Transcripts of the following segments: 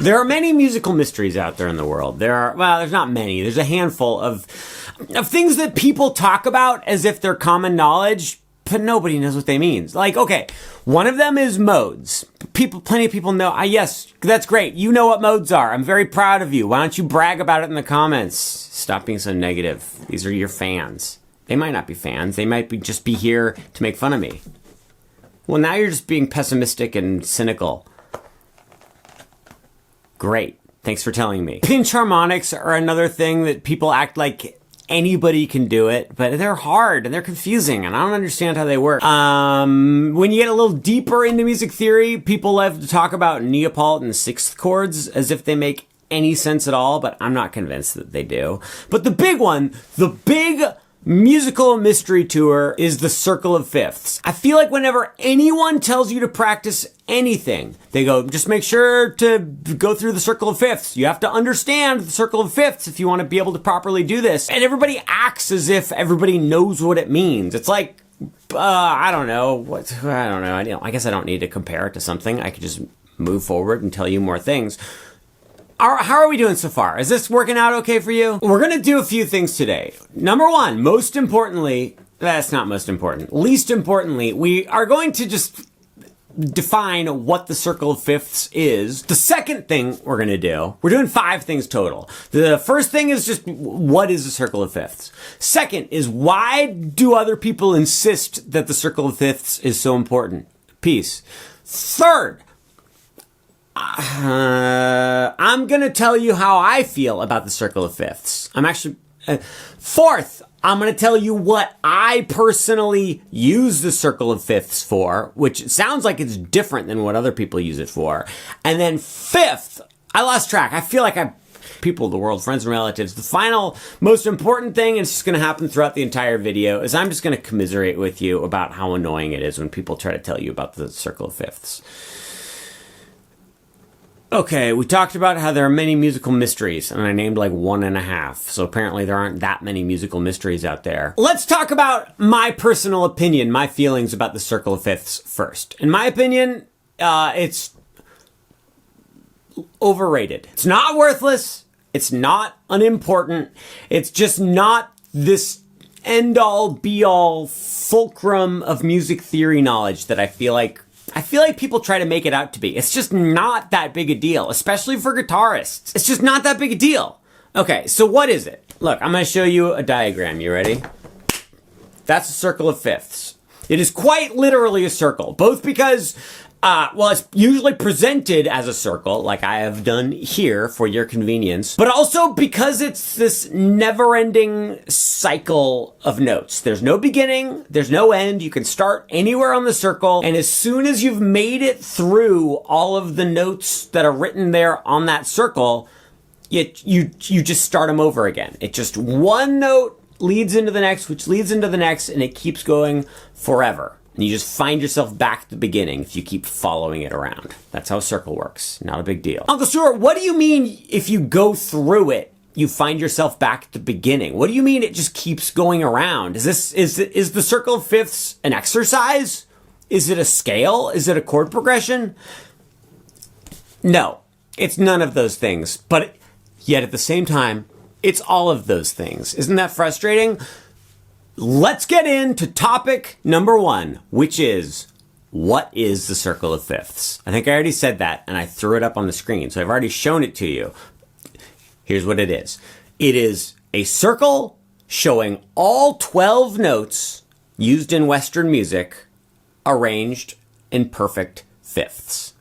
There are many musical mysteries out there in the world. There's not many. There's a handful of things that people talk about as if they're common knowledge, but nobody knows what they mean. Like, okay, one of them is modes. Plenty of people know. Yes, that's great. You know what modes are. I'm very proud of you. Why don't you brag about it in the comments? Stop being so negative. These are your fans. They might not be fans. They might just be here to make fun of me. Well, now you're just being pessimistic and cynical. Great. Thanks for telling me. Pinch harmonics are another thing that people act like anybody can do it, but they're hard and they're confusing and I don't understand how they work. When you get a little deeper into music theory, people love to talk about Neapolitan sixth chords as if they make any sense at all, but I'm not convinced that they do. But the big one, the big musical mystery tour is the circle of fifths. I feel like whenever anyone tells you to practice anything, they go, just make sure to go through the circle of fifths. You have to understand the circle of fifths if you want to be able to properly do this. And everybody acts as if everybody knows what it means. It's like, I don't know. I guess I don't need to compare it to something. I could just move forward and tell you more things. How are we doing so far? Is this working out okay for you? We're going to do a few things today. Number one, most importantly, that's not most important. Least importantly, we are going to just define what the circle of fifths is. The second thing we're going to do, we're doing 5 things total. The first thing is just, what is the circle of fifths? Second is, why do other people insist that the circle of fifths is so important? Peace. Third, I'm going to tell you how I feel about the circle of fifths. Fourth, I'm going to tell you what I personally use the circle of fifths for, which sounds like it's different than what other people use it for. And then fifth, I lost track. I feel like people of the world, friends and relatives, the final most important thing, and it's just going to happen throughout the entire video, is I'm just going to commiserate with you about how annoying it is when people try to tell you about the circle of fifths. Okay, we talked about how there are many musical mysteries, and I named like 1.5, so apparently there aren't that many musical mysteries out there. Let's talk about my personal opinion, my feelings about the circle of fifths first. In my opinion, it's overrated. It's not worthless, it's not unimportant, it's just not this end-all, be-all fulcrum of music theory knowledge that I feel like people try to make it out to be. It's just not that big a deal, especially for guitarists. It's just not that big a deal. Okay, so what is it? Look, I'm going to show you a diagram. You ready? That's a circle of fifths. It is quite literally a circle, both because, it's usually presented as a circle, like I have done here for your convenience, but also because it's this never-ending cycle of notes. There's no beginning, there's no end, you can start anywhere on the circle, and as soon as you've made it through all of the notes that are written there on that circle, you just start them over again. It just one note leads into the next, which leads into the next, and it keeps going forever. And you just find yourself back at the beginning if you keep following it around. That's how a circle works. Not a big deal. Uncle Stuart, what do you mean if you go through it, you find yourself back at the beginning? What do you mean it just keeps going around? Is the circle of fifths an exercise? Is it a scale? Is it a chord progression? No, it's none of those things. But yet at the same time, it's all of those things. Isn't that frustrating? Let's get into topic number 1, which is, what is the circle of fifths? I think I already said that, and I threw it up on the screen, so I've already shown it to you. Here's what it is. It is a circle showing all 12 notes used in Western music arranged in perfect fifths.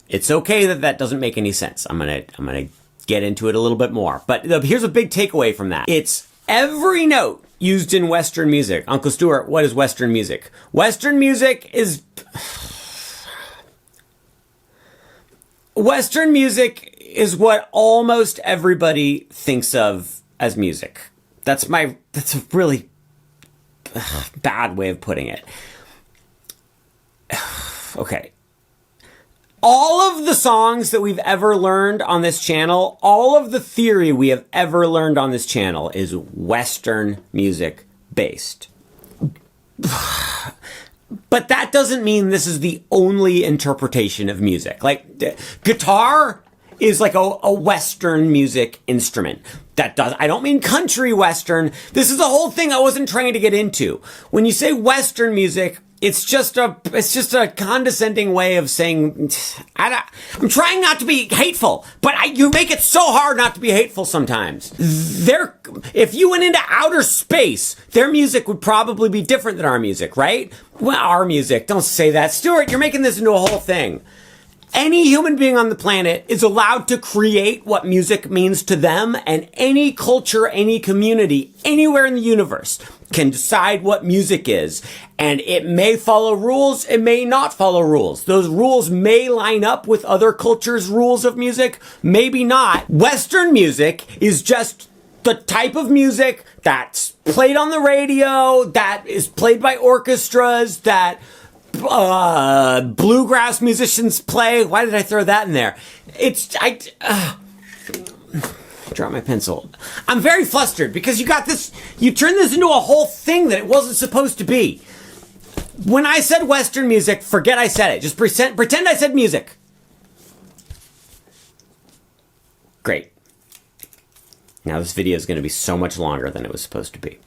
It's okay that that doesn't make any sense. I'm gonna get into it a little bit more, but here's a big takeaway from that. It's every note used in Western music. Uncle Stuart, what is Western music? Western music is what almost everybody thinks of as music. That's a really bad way of putting it. Okay. All of the songs that we've ever learned on this channel, all of the theory we have ever learned on this channel is Western music based. But that doesn't mean this is the only interpretation of music. Like, guitar is like a Western music instrument. I don't mean country Western. This is a whole thing I wasn't trying to get into. When you say Western music, it's just a condescending way of saying, I'm trying not to be hateful, but you make it so hard not to be hateful sometimes. If you went into outer space, their music would probably be different than our music, right? Well, our music, don't say that. Stuart, you're making this into a whole thing. Any human being on the planet is allowed to create what music means to them, and any culture, any community, anywhere in the universe can decide what music is. And it may follow rules, it may not follow rules. Those rules may line up with other cultures' rules of music, maybe not. Western music is just the type of music that's played on the radio, that is played by orchestras, that bluegrass musicians play. Why did I throw that in there? Drop my pencil. I'm very flustered because you turned this into a whole thing that it wasn't supposed to be. When I said Western music, forget I said it. Just pretend I said music. Great. Now this video is going to be so much longer than it was supposed to be.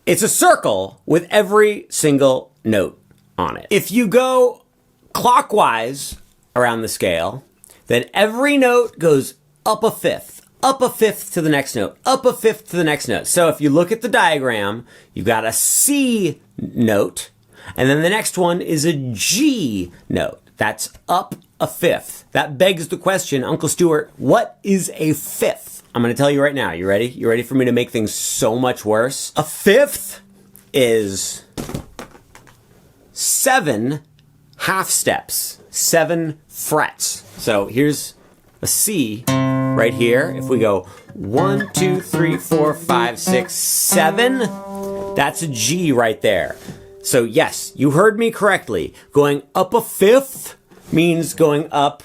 It's a circle with every single note on it. If you go clockwise around the scale, then every note goes up a fifth to the next note, up a fifth to the next note. So if you look at the diagram, you've got a C note, and then the next one is a G note. That's up a fifth. That begs the question, Uncle Stuart, what is a fifth? I'm going to tell you right now. You ready? You ready for me to make things so much worse? A fifth is 7 half steps, 7 frets. So here's a C right here. If we go 1, 2, 3, 4, 5, 6, 7, that's a G right there. So yes, you heard me correctly. Going up a fifth means going up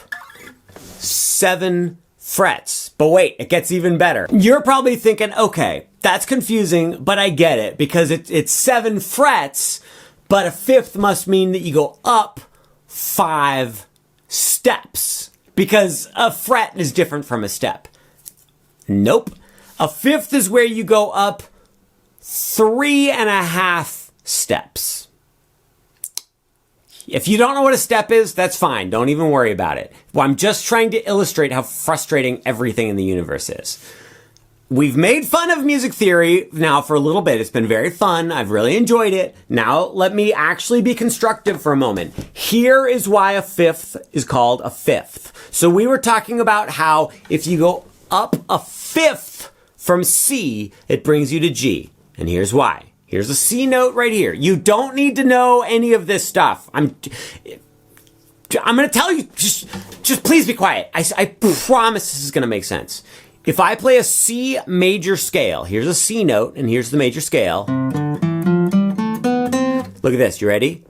7 frets. But wait, it gets even better. You're probably thinking, okay, that's confusing, but I get it because it's 7 frets, but a fifth must mean that you go up 5 steps because a fret is different from a step. Nope. A fifth is where you go up 3.5 steps. If you don't know what a step is, that's fine. Don't even worry about it. Well, I'm just trying to illustrate how frustrating everything in the universe is. We've made fun of music theory now for a little bit. It's been very fun. I've really enjoyed it. Now let me actually be constructive for a moment. Here is why a fifth is called a fifth. So we were talking about how if you go up a fifth from C, it brings you to G. And here's why. Here's a C note right here. You don't need to know any of this stuff. I'm going to tell you, just please be quiet. I promise this is going to make sense. If I play a C major scale, here's a C note and here's the major scale. Look at this. You ready?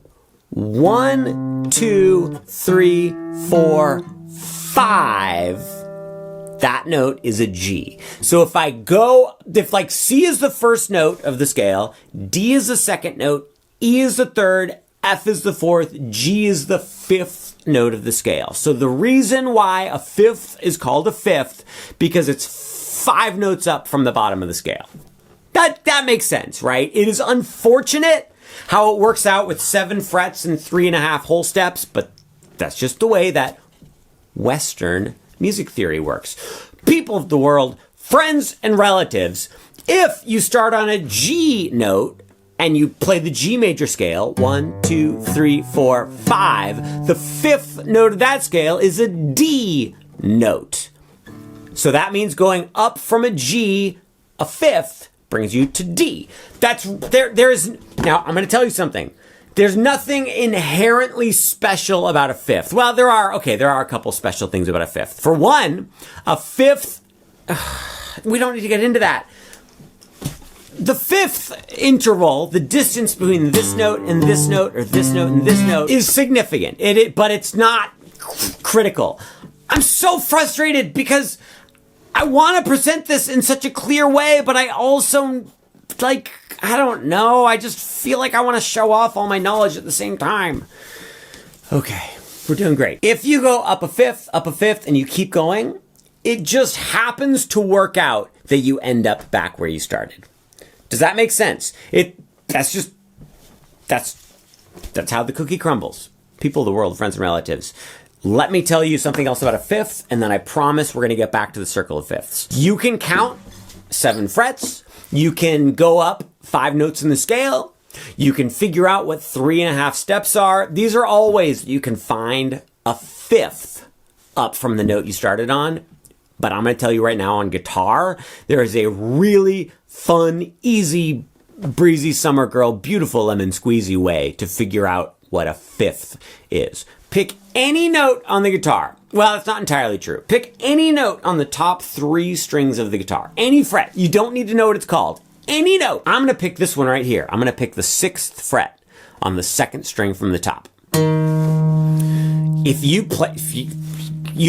1, 2, 3, 4, 5. That note is a G. So if like C is the first note of the scale, D is the second note, E is the third, F is the fourth, G is the fifth note of the scale. So the reason why a fifth is called a fifth, because it's 5 notes up from the bottom of the scale. That makes sense, right? It is unfortunate how it works out with 7 frets and 3.5 whole steps, but that's just the way that Western music theory works. People of the world, friends and relatives, if you start on a G note and you play the G major scale, 1, 2, 3, 4, 5, the fifth note of that scale is a D note. So that means going up from a G, a fifth, brings you to D. Now I'm going to tell you something. There's nothing inherently special about a fifth. Well, there are a couple special things about a fifth. For one, a fifth, we don't need to get into that. The fifth interval, the distance between this note and this note, or this note and this note, is significant. But it's not critical. I'm so frustrated because I want to present this in such a clear way, but I also like, I don't know. I just feel like I want to show off all my knowledge at the same time. Okay, we're doing great. If you go up a fifth, and you keep going, it just happens to work out that you end up back where you started. Does that make sense? That's how the cookie crumbles. People of the world, friends and relatives. Let me tell you something else about a fifth, and then I promise we're going to get back to the circle of fifths. You can count 7 frets. You can go up 5 notes in the scale. You can figure out what 3.5 steps are. These are all ways that you can find a fifth up from the note you started on. But I'm going to tell you right now, on guitar, there is a really fun, easy, breezy summer girl, beautiful lemon squeezy way to figure out what a fifth is. Pick any note on the guitar. Well, that's not entirely true. Pick any note on the top 3 strings of the guitar. Any fret. You don't need to know what it's called. Any note. I'm going to pick this one right here. I'm going to pick the 6th fret on the 2nd string from the top. If you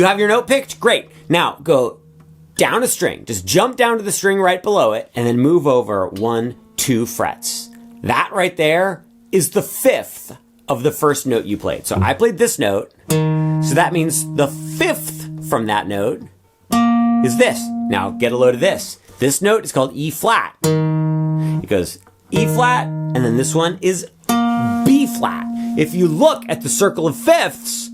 have your note picked, great. Now go down a string. Just jump down to the string right below it and then move over 1, 2 frets. That right there is the 5th of the first note you played. So I played this note. So that means the 5th from that note is this. Now get a load of this. This note is called E flat. It goes E flat, and then this one is B flat. If you look at the circle of fifths,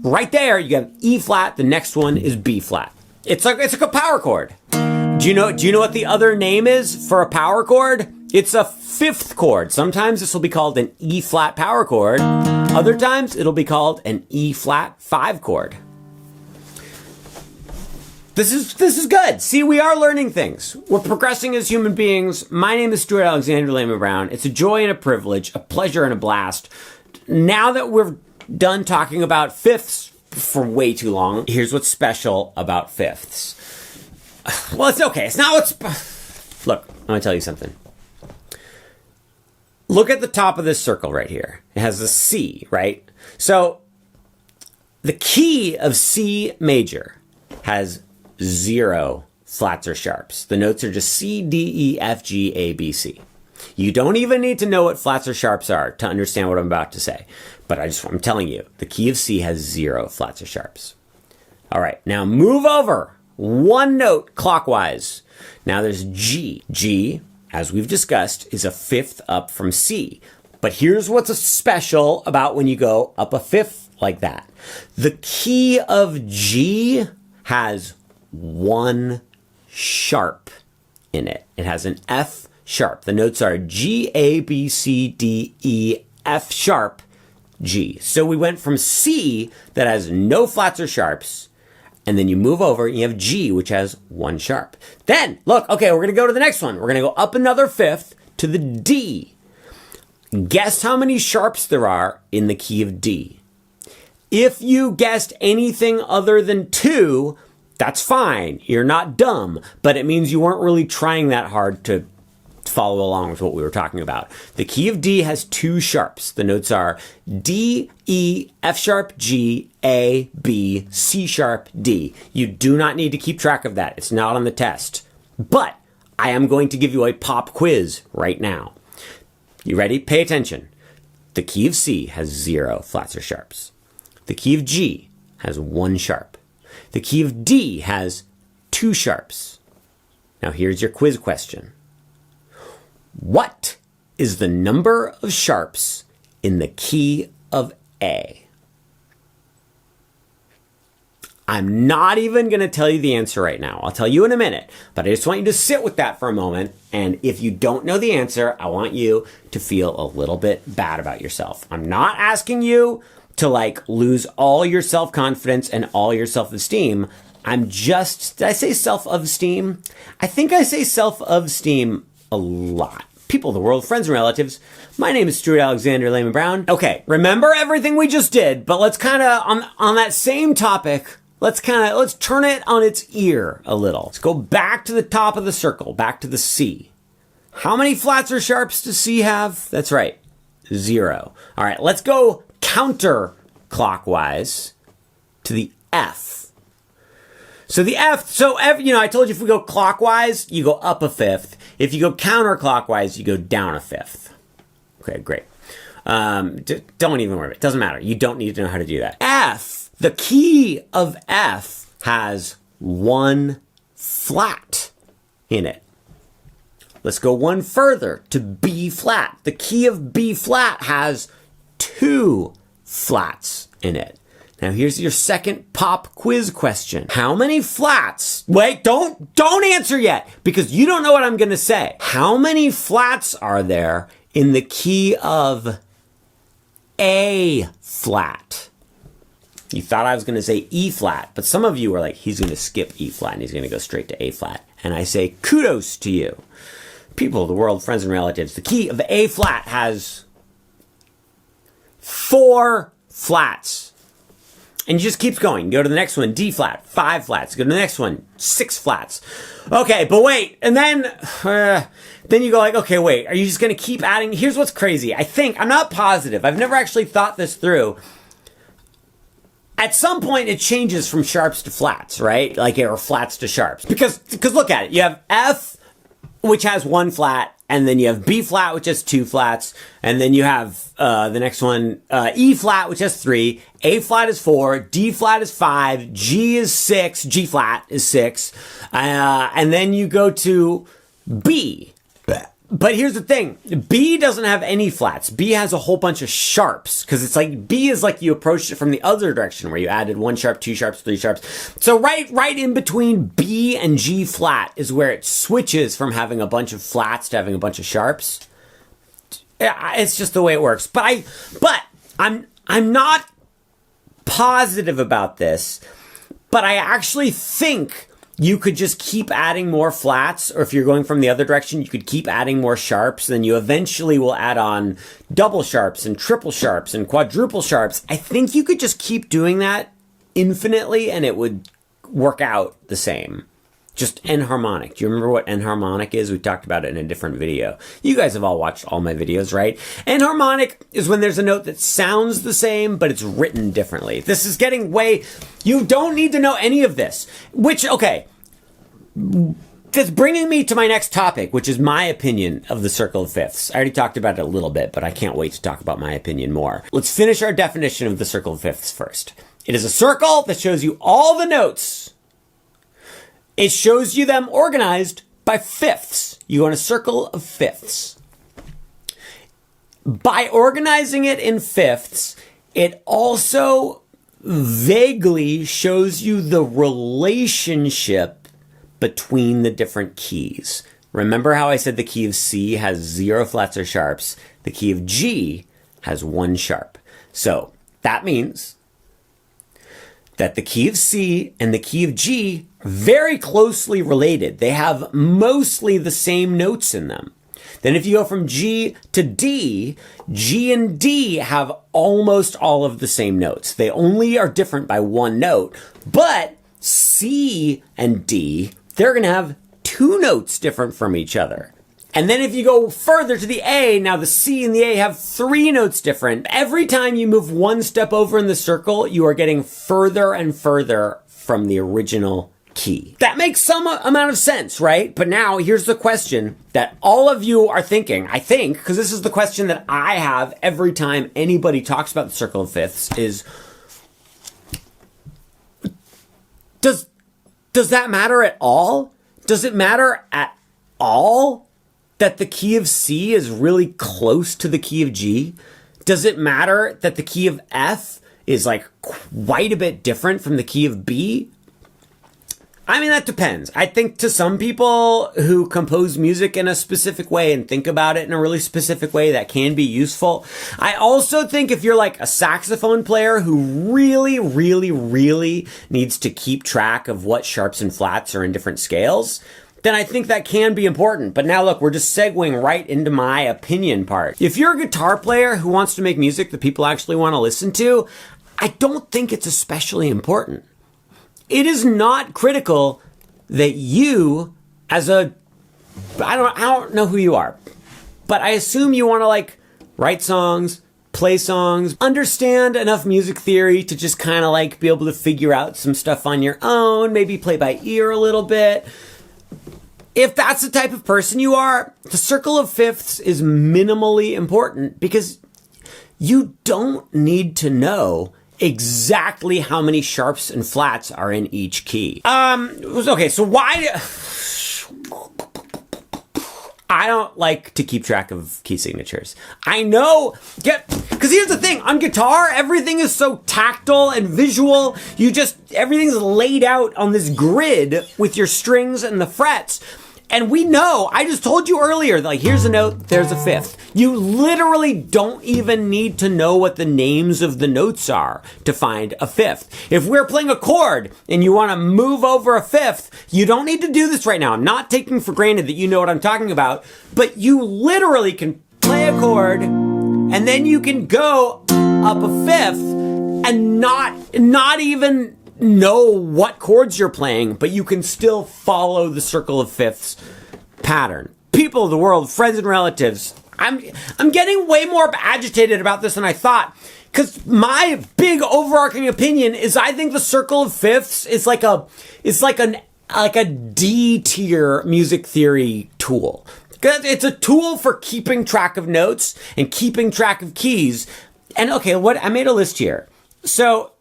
right there you have E flat, the next one is B flat. It's like a power chord. Do you know what the other name is for a power chord? It's a 5th chord. Sometimes this will be called an E flat power chord. Other times it'll be called an E flat 5 chord. This is good. See, we are learning things. We're progressing as human beings. My name is Stuart Alexander Lehman-brown. It's a joy and a privilege, a pleasure and a blast. Now that we're done talking about fifths for way too long, here's what's special about fifths. Well, it's okay. It's not what's... Look, I'm going to tell you something. Look at the top of this circle right here. It has a C, right? So the key of C major has 0 flats or sharps. The notes are just C, D, E, F, G, A, B, C. You don't even need to know what flats or sharps are to understand what I'm about to say. But I'm telling you, the key of C has 0 flats or sharps. All right, now move over 1 note clockwise. Now there's G. G, as we've discussed, is a 5th up from C. But here's what's special about when you go up a 5th like that. The key of G has 1 sharp in it. It has an F sharp. The notes are G, A, B, C, D, E, F sharp, G. So we went from C that has no flats or sharps, and then you move over and you have G, which has 1 sharp. Then, look, okay, we're going to go to the next one. We're going to go up another 5th to the D. Guess how many sharps there are in the key of D. If you guessed anything other than 2, that's fine. You're not dumb, but it means you weren't really trying that hard to follow along with what we were talking about. The key of D has 2 sharps. The notes are D, E, F sharp, G, A, B, C sharp, D. You do not need to keep track of that. It's not on the test. But I am going to give you a pop quiz right now. You ready? Pay attention. The key of C has 0 flats or sharps. The key of G has 1 sharp. The key of D has 2 sharps. Now here's your quiz question. What is the number of sharps in the key of A? I'm not even going to tell you the answer right now. I'll tell you in a minute, but I just want you to sit with that for a moment. And if you don't know the answer, I want you to feel a little bit bad about yourself. I'm not asking you to lose all your self-confidence and all your self-esteem. Did I say self-esteem? I think I say self-esteem a lot. People of the world, friends and relatives, my name is Stuart Alexander Lehman-brown. Okay, remember everything we just did, but let's kind of, on that same topic, let's turn it on its ear a little. Let's go back to the top of the circle, back to the C. How many flats or sharps does C have? That's right, 0. All right, let's go counterclockwise to the F. So the F, I told you if we go clockwise, you go up a fifth. If you go counterclockwise, you go down a fifth. Okay, great. Don't even worry about it. Doesn't matter. You don't need to know how to do that. F, the key of F has one flat in it. Let's go one further to B flat. The key of B flat has two flats in it. Now here's your second pop quiz question. How many flats? Wait, don't answer yet, because you don't know what I'm going to say. How many flats are there in the key of A flat? You thought I was going to say E flat, but some of you were like, he's going to skip E flat and he's going to go straight to A flat. And I say, kudos to you. People of the world, friends and relatives, the key of A flat has 4 flats. And it just keeps going. You go to the next one, D flat, 5 flats. Go to the next one, 6 flats. Okay, but wait. And then you go like, okay, wait. Are you just going to keep adding? Here's what's crazy. I'm not positive. I've never actually thought this through. At some point, it changes from sharps to flats, right? Or flats to sharps. Because look at it. You have F, which has 1 flat. And then you have B flat, which has 2 flats. And then you have the next one, E flat, which has 3. A flat is 4. D flat is 5. G is 6. G flat is 6. And then you go to B. But here's the thing. B doesn't have any flats. B has a whole bunch of sharps. Because it's like, B is like you approached it from the other direction, where you added 1 sharp, 2 sharps, 3 sharps. So right in between B and G flat is where it switches from having a bunch of flats to having a bunch of sharps. It's just the way it works. But I'm not positive about this. But I actually think you could just keep adding more flats, or if you're going from the other direction, you could keep adding more sharps. Then you eventually will add on double sharps and triple sharps and quadruple sharps. I think you could just keep doing that infinitely and it would work out the same. Just enharmonic. Do you remember what enharmonic is? We talked about it in a different video. You guys have all watched all my videos, right? Enharmonic is when there's a note that sounds the same, but it's written differently. This is getting you don't need to know any of this. Okay. That's bringing me to my next topic, which is my opinion of the circle of fifths. I already talked about it a little bit, but I can't wait to talk about my opinion more. Let's finish our definition of the circle of fifths first. It is a circle that shows you all the notes. It shows you them organized by fifths. You go in a circle of fifths. By organizing it in fifths, it also vaguely shows you the relationship between the different keys. Remember how I said the key of C has 0 flats or sharps? The key of G has 1 sharp. So that means that the key of C and the key of G are very closely related. They have mostly the same notes in them. Then if you go from G to D, G and D have almost all of the same notes. They only are different by 1 note. But C and D, they're going to have 2 notes different from each other. And then if you go further to the A, now the C and the A have 3 notes different. Every time you move 1 step over in the circle, you are getting further and further from the original key. That makes some amount of sense, right? But now here's the question that all of you are thinking, I think, because this is the question that I have every time anybody talks about the circle of fifths is, does that matter at all? Does it matter at all that the key of C is really close to the key of G? Does it matter that the key of F is like quite a bit different from the key of B? I mean, that depends. I think to some people who compose music in a specific way and think about it in a really specific way, that can be useful. I also think if you're like a saxophone player who really, really, really needs to keep track of what sharps and flats are in different scales, then I think that can be important. But now look, we're just segueing right into my opinion part. If you're a guitar player who wants to make music that people actually want to listen to, I don't think it's especially important. It is not critical that you, as I don't know who you are, but I assume you want to like write songs, play songs, understand enough music theory to just kind of like be able to figure out some stuff on your own, maybe play by ear a little bit. If that's the type of person you are, the circle of fifths is minimally important because you don't need to know exactly how many sharps and flats are in each key. Okay, so why... I don't like to keep track of key signatures. I know, because here's the thing, on guitar, everything is so tactile and visual. Everything's laid out on this grid with your strings and the frets. And we know, I just told you earlier, like here's a note, there's a fifth. You literally don't even need to know what the names of the notes are to find a fifth. If we're playing a chord and you want to move over a fifth, you don't need to do this right now. I'm not taking for granted that you know what I'm talking about, but you literally can play a chord and then you can go up a fifth and not even know what chords you're playing, but you can still follow the circle of fifths pattern. People of the world, friends and relatives, I'm getting way more agitated about this than I thought, because my big overarching opinion is I think the circle of fifths is like a D tier music theory tool. It's a tool for keeping track of notes and keeping track of keys. And okay, I made a list here. So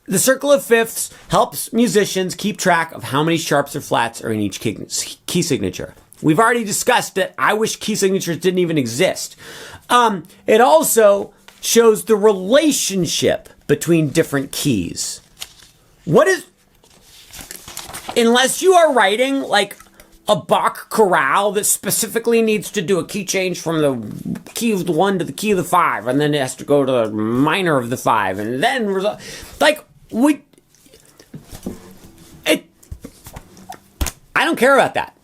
the circle of fifths helps musicians keep track of how many sharps or flats are in each key signature. We've already discussed that I wish key signatures didn't even exist. It also shows the relationship between different keys. Unless you are writing like a Bach chorale that specifically needs to do a key change from the key of the 1 to the key of the 5, and then it has to go to the minor of the 5, and then I don't care about that.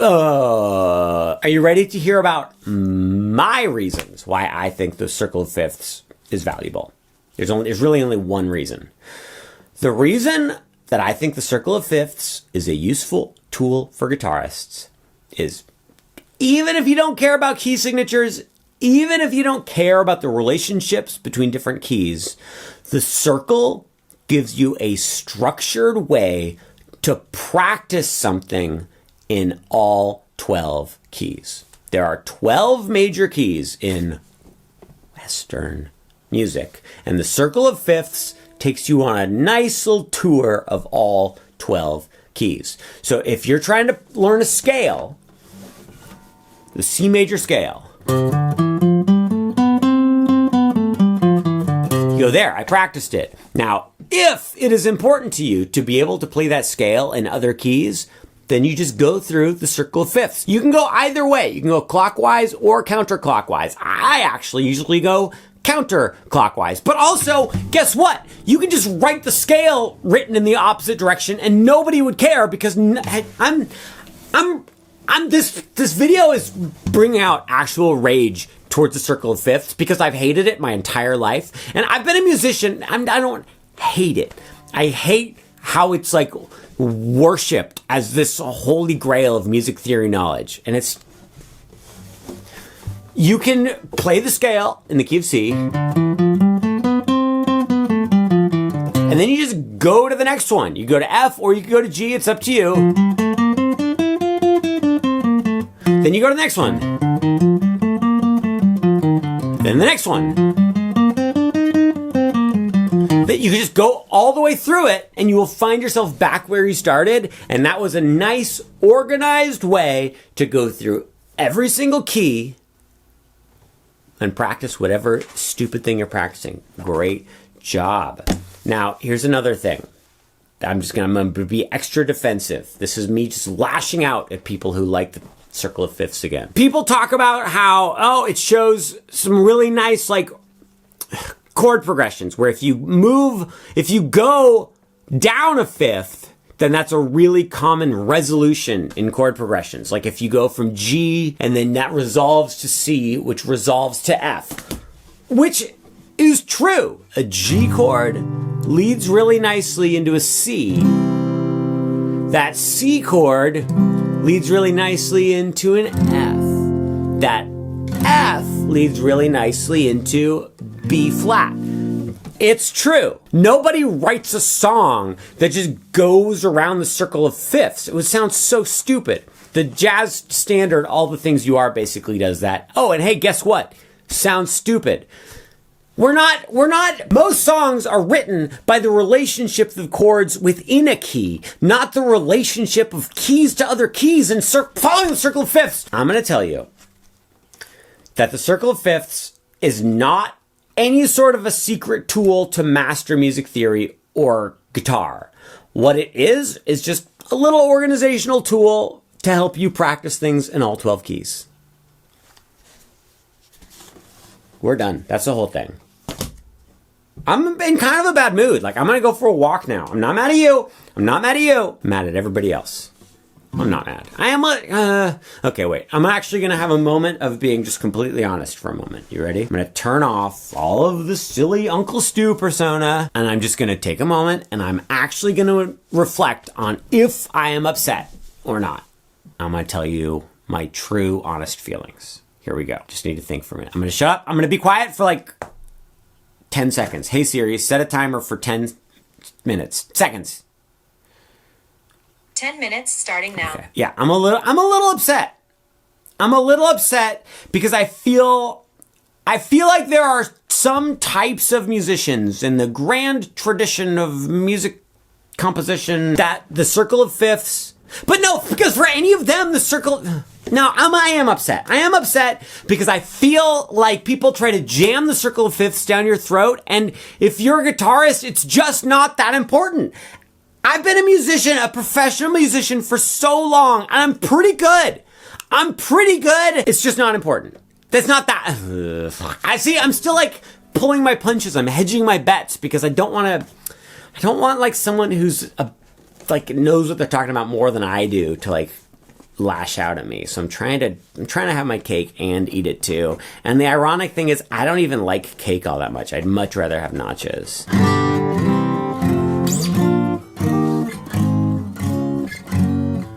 Are you ready to hear about my reasons why I think the circle of fifths is valuable? There's really only one reason. The reason that I think the circle of fifths is a useful tool for guitarists is, even if you don't care about key signatures, even if you don't care about the relationships between different keys, the circle gives you a structured way to practice something in all 12 keys. There are 12 major keys in Western music, and the circle of fifths takes you on a nice little tour of all 12 keys. So if you're trying to learn a scale, the C major scale, you go there, I practiced it. Now, if it is important to you to be able to play that scale in other keys, then you just go through the circle of fifths. You can go either way. You can go clockwise or counterclockwise. I actually usually go counterclockwise. But also, guess what? You can just write the scale written in the opposite direction and nobody would care, because this video is bringing out actual rage towards the circle of fifths because I've hated it my entire life. And I've been a musician. I don't hate it. I hate how it's like worshipped as this holy grail of music theory knowledge. And you can play the scale in the key of C, and then you just go to the next one. You go to F or you can go to G, it's up to you. Then you go to the next one. Then the next one. That you can just go all the way through it and you will find yourself back where you started. And that was a nice, organized way to go through every single key and practice whatever stupid thing you're practicing. Great job. Now, here's another thing. I'm going to be extra defensive. This is me just lashing out at people who like the circle of fifths again. People talk about how, it shows some really nice, like, chord progressions where if you go down a fifth, then that's a really common resolution in chord progressions. Like if you go from G and then that resolves to C, which resolves to F, which is true. A G chord leads really nicely into a C. That C chord leads really nicely into an F. That F leads really nicely into B flat. It's true. Nobody writes a song that just goes around the circle of fifths. It would sound so stupid. The jazz standard, All the Things You Are, basically does that. Oh, and hey, guess what? Sounds stupid. Most songs are written by the relationship of chords within a key, not the relationship of keys to other keys and following the circle of fifths. I'm going to tell you that the circle of fifths is not any sort of a secret tool to master music theory or guitar. What it is just a little organizational tool to help you practice things in all 12 keys. We're done. That's the whole thing. I'm in kind of a bad mood. Like, I'm going to go for a walk now. I'm not mad at you. I'm not mad at you. I'm mad at everybody else. I'm not mad. I am okay, wait. I'm actually going to have a moment of being just completely honest for a moment. You ready? I'm going to turn off all of the silly Uncle Stu persona, and I'm just going to take a moment, and I'm actually going to reflect on if I am upset or not. I'm going to tell you my true, honest feelings. Here we go. Just need to think for a minute. I'm going to shut up. I'm going to be quiet for like 10 seconds. Hey Siri, set a timer for 10 seconds. 10 minutes starting now. Okay. Yeah, I'm a little upset. I'm a little upset because I feel like there are some types of musicians in the grand tradition of music composition that the circle of fifths, but no, because for any of them, the circle, no, I am upset. I am upset because I feel like people try to jam the circle of fifths down your throat, and if you're a guitarist, it's just not that important. I've been a musician, a professional musician for so long, and I'm pretty good. It's just not important. That's not that. I'm still like pulling my punches. I'm hedging my bets because I don't want like someone who's like knows what they're talking about more than I do to like lash out at me. So I'm trying to have my cake and eat it too. And the ironic thing is I don't even like cake all that much. I'd much rather have nachos.